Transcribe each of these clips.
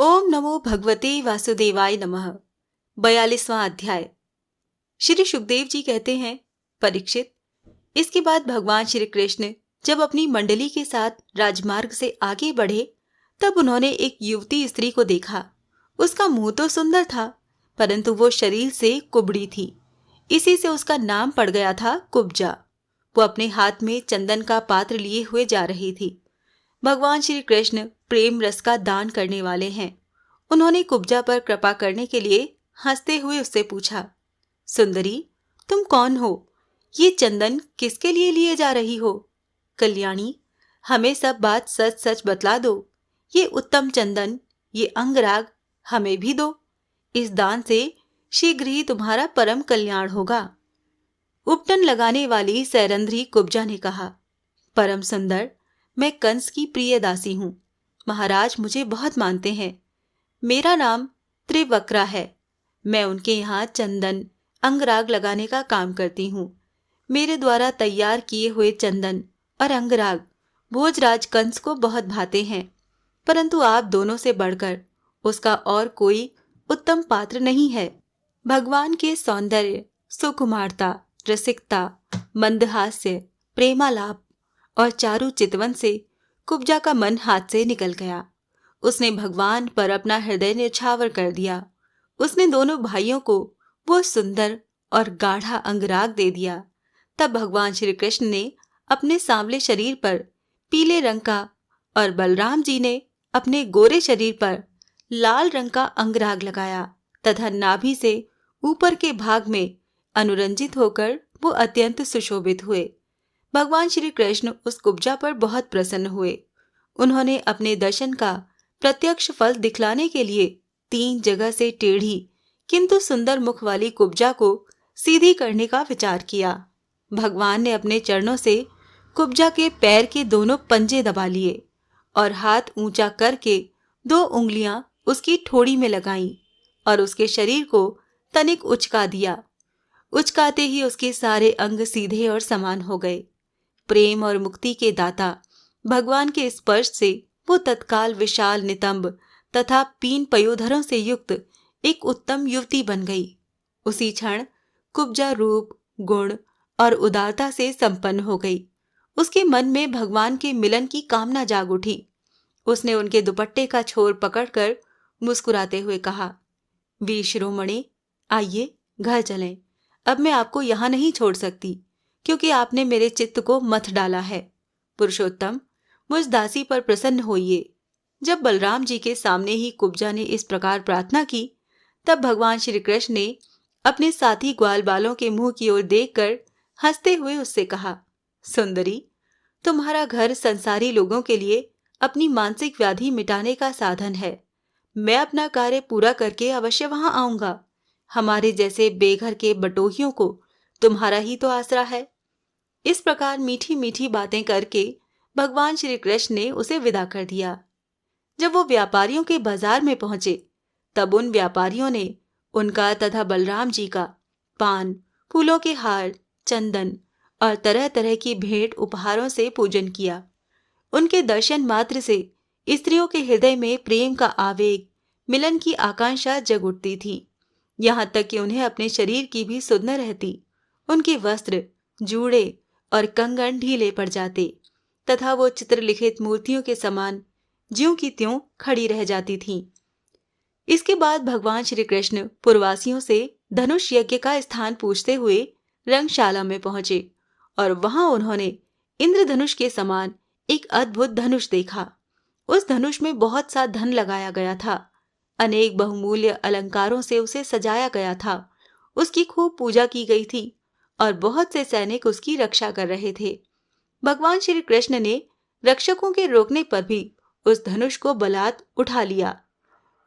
ओम नमो भगवते वासुदेवाय नमः। 42वां अध्याय। श्री सुखदेव जी कहते हैं, परीक्षित, इसके बाद भगवान श्री कृष्ण जब अपनी मंडली के साथ राजमार्ग से आगे बढ़े तब उन्होंने एक युवती स्त्री को देखा। उसका मुंह तो सुंदर था, परंतु वो शरीर से कुबड़ी थी। इसी से उसका नाम पड़ गया था कुब्जा। वो अपने हाथ में चंदन का पात्र लिए हुए जा रही थी। भगवान श्री कृष्ण प्रेम रस का दान करने वाले हैं। उन्होंने कुब्जा पर कृपा करने के लिए हंसते हुए उससे पूछा, सुंदरी, तुम कौन हो? ये चंदन किसके लिए लिए जा रही हो? कल्याणी, हमें सब बात सच सच बतला दो। ये उत्तम चंदन, ये अंगराग हमें भी दो। इस दान से शीघ्र ही तुम्हारा परम कल्याण होगा। उपटन लगाने वाली सैरंध्री कुब्जा ने कहा, परम सुंदर, मैं कंस की प्रिय दासी हूँ। महाराज मुझे बहुत मानते हैं। मेरा नाम त्रिवक्रा है। मैं उनके यहाँ चंदन अंगराग लगाने का काम करती हूँ। मेरे द्वारा तैयार किए हुए चंदन और अंगराग भोजराज कंस को बहुत भाते हैं, परंतु आप दोनों से बढ़कर उसका और कोई उत्तम पात्र नहीं है। भगवान के सौंदर्य, सुकुमारता, रसिकता, मंदहास्य, प्रेमालाप और चारु चितवन से कुब्जा का मन हाथ से निकल गया। उसने भगवान पर अपना हृदय न्यौछावर कर दिया। उसने दोनों भाइयों को वो सुंदर और गाढ़ा अंगराग दे दिया। तब भगवान श्री कृष्ण ने अपने सांवले शरीर पर पीले रंग का और बलराम जी ने अपने गोरे शरीर पर लाल रंग का अंगराग लगाया तथा नाभि से ऊपर के भाग में अनुरंजित होकर वो अत्यंत सुशोभित हुए। भगवान श्री कृष्ण उस कुब्जा पर बहुत प्रसन्न हुए। उन्होंने अपने दर्शन का प्रत्यक्ष फल दिखलाने के लिए 3 जगह से टेढ़ी किंतु सुंदर मुख वाली कुब्जा को सीधी करने का विचार किया। भगवान ने अपने चरणों से कुब्जा के पैर के दोनों पंजे दबा लिए और हाथ ऊंचा करके 2 उंगलियां उसकी ठोड़ी में लगाईं और उसके शरीर को तनिक उचका दिया। उचकाते ही उसके सारे अंग सीधे और समान हो गए। प्रेम और मुक्ति के दाता भगवान के स्पर्श से वो तत्काल विशाल नितंब तथा पीन पयोधरों से युक्त एक उत्तम युवती बन गई। उसी क्षण कुब्जा रूप, गुण और उदारता से संपन्न हो गई। उसके मन में भगवान के मिलन की कामना जाग उठी। उसने उनके दुपट्टे का छोर पकड़कर मुस्कुराते हुए कहा, वीर शिरोमणि, आइए घर चलें। अब मैं आपको यहाँ नहीं छोड़ सकती, क्योंकि आपने मेरे चित्त को मथ डाला है। पुरुषोत्तम, मुझ दासी पर प्रसन्न होइए। जब बलराम जी के सामने ही कुब्जा ने इस प्रकार प्रार्थना की, तब भगवान श्री कृष्ण ने अपने साथी ग्वाल बालों के मुंह की ओर देखकर हंसते हुए उससे कहा, सुंदरी, तुम्हारा घर संसारी लोगों के लिए अपनी मानसिक व्याधि मिटाने का साधन है। मैं अपना कार्य पूरा करके अवश्य वहां आऊंगा। हमारे जैसे बेघर के बटोहियों को तुम्हारा ही तो आसरा है। इस प्रकार मीठी मीठी बातें करके भगवान श्री कृष्ण ने उसे विदा कर दिया। जब वो व्यापारियों के बाजार में पहुंचे, तब उन व्यापारियों ने उनका तथा बलराम जी का पान, फूलों के हार, चंदन और तरह तरह की भेंट उपहारों से पूजन किया। उनके दर्शन मात्र से स्त्रियों के हृदय में प्रेम का आवेग, मिलन की आकांक्षा जग उठती थी। यहाँ तक कि उन्हें अपने शरीर की भी सुध न रहती। उनके वस्त्र, जूड़े और कंगन ढीले पड़ जाते तथा वो चित्रलिखित मूर्तियों के समान ज्यों की त्यों खड़ी रह जाती थीं। इसके बाद भगवान श्री कृष्ण पुरवासियों से धनुष यज्ञ का स्थान पूछते हुए रंगशाला में पहुंचे और वहां उन्होंने इंद्रधनुष के समान एक अद्भुत धनुष देखा। उस धनुष में बहुत सा धन लगाया गया था। अनेक बहुमूल्य अलंकारों से उसे सजाया गया था। उसकी खूब पूजा की गई थी और बहुत से सैनिक उसकी रक्षा कर रहे थे। भगवान श्री कृष्ण ने रक्षकों के रोकने पर भी उस धनुष को बलात् उठा लिया।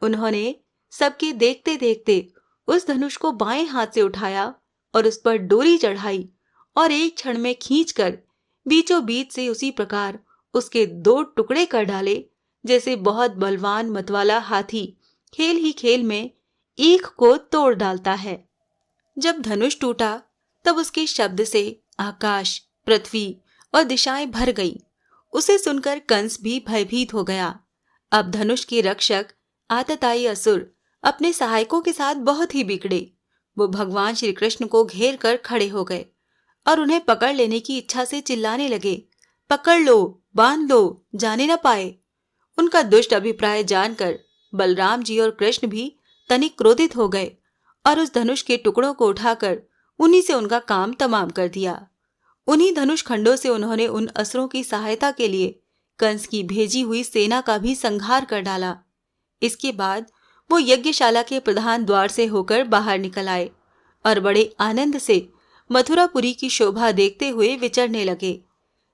उन्होंने सबके देखते देखते उस धनुष को बाएं हाथ से उठाया और उस पर डोरी चढ़ाई और एक क्षण में खींचकर बीचों बीच से उसी प्रकार उसके 2 टुकड़े कर डाले, जैसे बहुत बलवान मतवाला हाथी खेल ही खेल में ईख को तोड़ डालता है। जब धनुष टूटा तब उसके शब्द से आकाश, पृथ्वी और दिशाएं भर गई। उसे सुनकर कंस भी भयभीत हो गया। अब धनुष के रक्षक आतताई असुर अपने सहायकों के साथ बहुत ही बिगड़े। वो भगवान श्री कृष्ण को घेर कर खड़े हो गए और उन्हें पकड़ लेने की इच्छा से चिल्लाने लगे, पकड़ लो, बांध लो, जाने न पाए। उनका दुष्ट अभिप्राय जानकर बलराम जी और कृष्ण भी तनिक क्रोधित हो गए और उस धनुष के टुकड़ों को उठाकर उन्हीं से उनका काम तमाम कर दिया। उन्हीं धनुष खंडों से उन्होंने उन असुरों की सहायता के लिए कंस की भेजी हुई सेना का भी संहार कर डाला। इसके बाद वो यज्ञशाला के प्रधान द्वार से होकर बाहर निकल आए और बड़े आनंद से मथुरापुरी की शोभा देखते हुए विचरने लगे।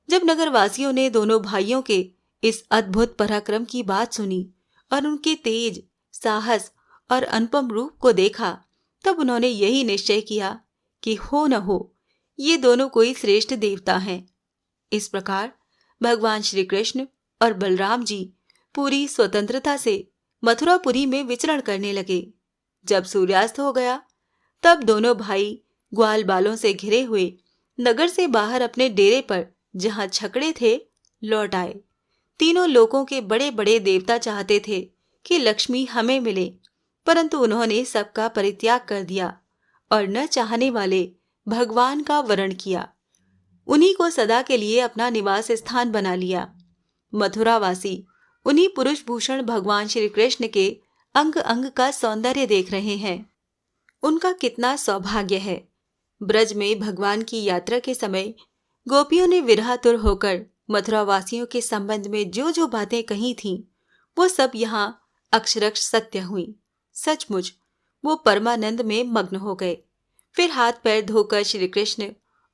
जब नगरवासियों ने दोनों भाइयों के इस अद्भुत पराक्रम की बात सुनी और उनके तेज, साहस और अनुपम रूप को देखा, तब उन्होंने यही निश्चय किया कि हो न हो ये दोनों कोई श्रेष्ठ देवता हैं। इस प्रकार भगवान श्री कृष्ण और बलराम जी पूरी स्वतंत्रता से मथुरापुरी में विचरण करने लगे। जब सूर्यास्त हो गया, तब दोनों भाई ग्वाल बालों से घिरे हुए नगर से बाहर अपने डेरे पर, जहां छकड़े थे, लौट आए। तीनों लोकों के बड़े बड़े देवता चाहते थे कि लक्ष्मी हमें मिले, परंतु उन्होंने सबका परित्याग कर दिया और न चाहने वाले भगवान का वरण किया। उन्हीं को सदा के लिए अपना निवास स्थान बना लिया। मथुरावासी उन्हीं पुरुष भूषण भगवान श्री कृष्ण के अंग अंग का सौंदर्य देख रहे हैं। उनका कितना सौभाग्य है। ब्रज में भगवान की यात्रा के समय गोपियों ने विरहातुर होकर मथुरावासियों के संबंध में जो जो बातें कही थीं, वो सब यहाँ अक्षरश सत्य हुई। सचमुच वो परमानंद में मग्न हो गए। फिर हाथ पैर धोकर श्री कृष्ण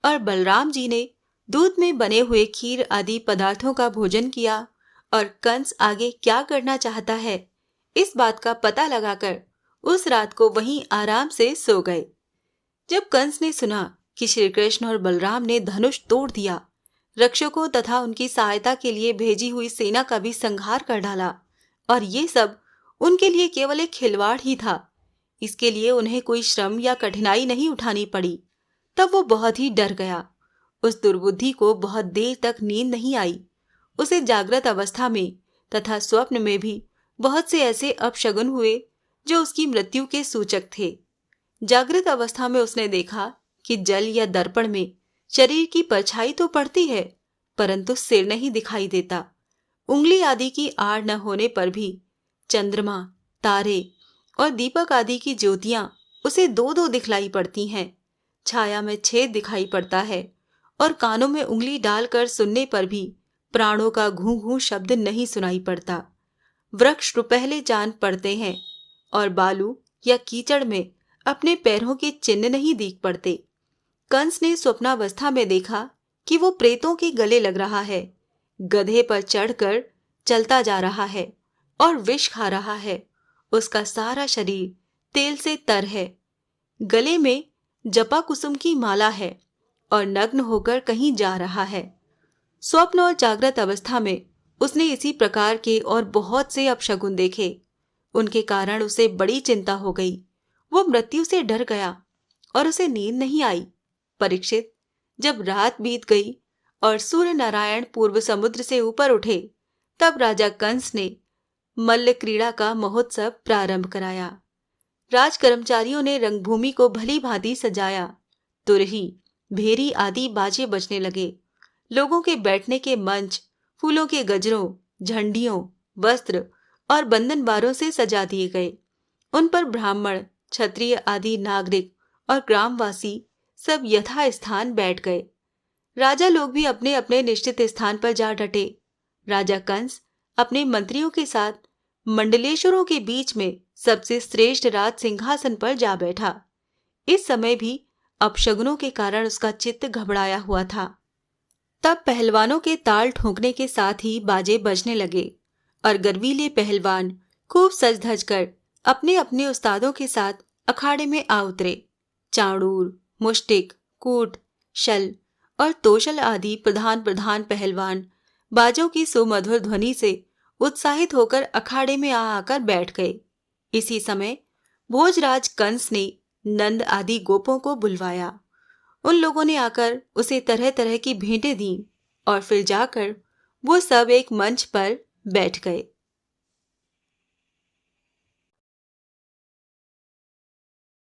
और बलराम जी ने दूध में बने हुए खीर आदि पदार्थों का भोजन किया और कंस आगे क्या करना चाहता है, इस बात का पता लगाकर उस रात को वहीं आराम से सो गए। जब कंस ने सुना कि श्री कृष्ण और बलराम ने धनुष तोड़ दिया, रक्षकों तथा उनकी सहायता के लिए भेजी हुई सेना का भी संहार कर डाला और ये सब उनके लिए केवल एक खिलवाड़ ही था, इसके लिए उन्हें कोई श्रम या कठिनाई नहीं उठानी पड़ी, तब वो बहुत ही डर गया। उस दुर्बुद्धि को बहुत देर तक नींद नहीं आई। उसे जागृत अवस्था में तथा स्वप्न में भी बहुत से ऐसे अपशगुन हुए जो उसकी मृत्यु के सूचक थे। जागृत अवस्था में उसने देखा कि जल या दर्पण में शरीर की परछाई तो पड़ती है, परंतु सिर नहीं दिखाई देता। उंगली आदि की आड़ न होने पर भी चंद्रमा, तारे और दीपक आदि की ज्योतियां उसे दो दो दिखलाई पड़ती हैं। छाया में छेद दिखाई पड़ता है और कानों में उंगली डालकर सुनने पर भी प्राणों का घूं घूं शब्द नहीं सुनाई पड़ता। वृक्ष रुपहले जान पड़ते हैं और बालू या कीचड़ में अपने पैरों के चिन्ह नहीं दिख पड़ते। कंस ने स्वप्नावस्था में देखा कि वो प्रेतों के गले लग रहा है, गधे पर चढ़कर चलता जा रहा है और विष खा रहा है। उसका सारा शरीर तेल से तर है, गले में जपा कुसुम की माला है और नग्न होकर कहीं जा रहा है। स्वप्न और जागृत अवस्था में उसने इसी प्रकार के और बहुत से अपशगुन देखे। उनके कारण उसे बड़ी चिंता हो गई। वो मृत्यु से डर गया और उसे नींद नहीं आई। परीक्षित, जब रात बीत गई और सूर्य नारायण पूर्व समुद्र से ऊपर उठे, तब राजा कंस ने मल्ल क्रीड़ा का महोत्सव प्रारंभ कराया। राज कर्मचारियों ने रंगभूमि को भली भांति सजाया। तुरही, भेरी आदि बाजे बजने लगे। लोगों के बैठने के मंच फूलों के गजरों, झंडियों, वस्त्र और बंधनबारों से सजा दिए गए। उन पर ब्राह्मण, क्षत्रिय आदि नागरिक और ग्रामवासी सब यथास्थान बैठ गए। राजा लोग भी अपने अपने निश्चित स्थान पर जा डटे। राजा कंस अपने मंत्रियों के साथ मंडलेश्वरों के बीच में सबसे श्रेष्ठ राज सिंहासन पर जा बैठा। इस समय भी अपशगुनों के कारण उसका चित्त घबराया हुआ था। तब पहलवानों के ताल ठोंकने के साथ ही बाजे बजने लगे और गर्वीले पहलवान खूब सज धज कर अपने अपने उस्तादों के साथ अखाड़े में आ उतरे। चाणूर, मुष्टिक, कूट, शल और तोशल आदि प्रधान प्रधान पहलवान बाजों की सुमधुर ध्वनि से उत्साहित होकर अखाड़े में आकर बैठ गए। इसी समय भोजराज कंस ने नंद आदि गोपों को बुलवाया। उन लोगों ने आकर उसे तरह तरह की भेंटें दी और फिर जाकर वो सब एक मंच पर बैठ गए।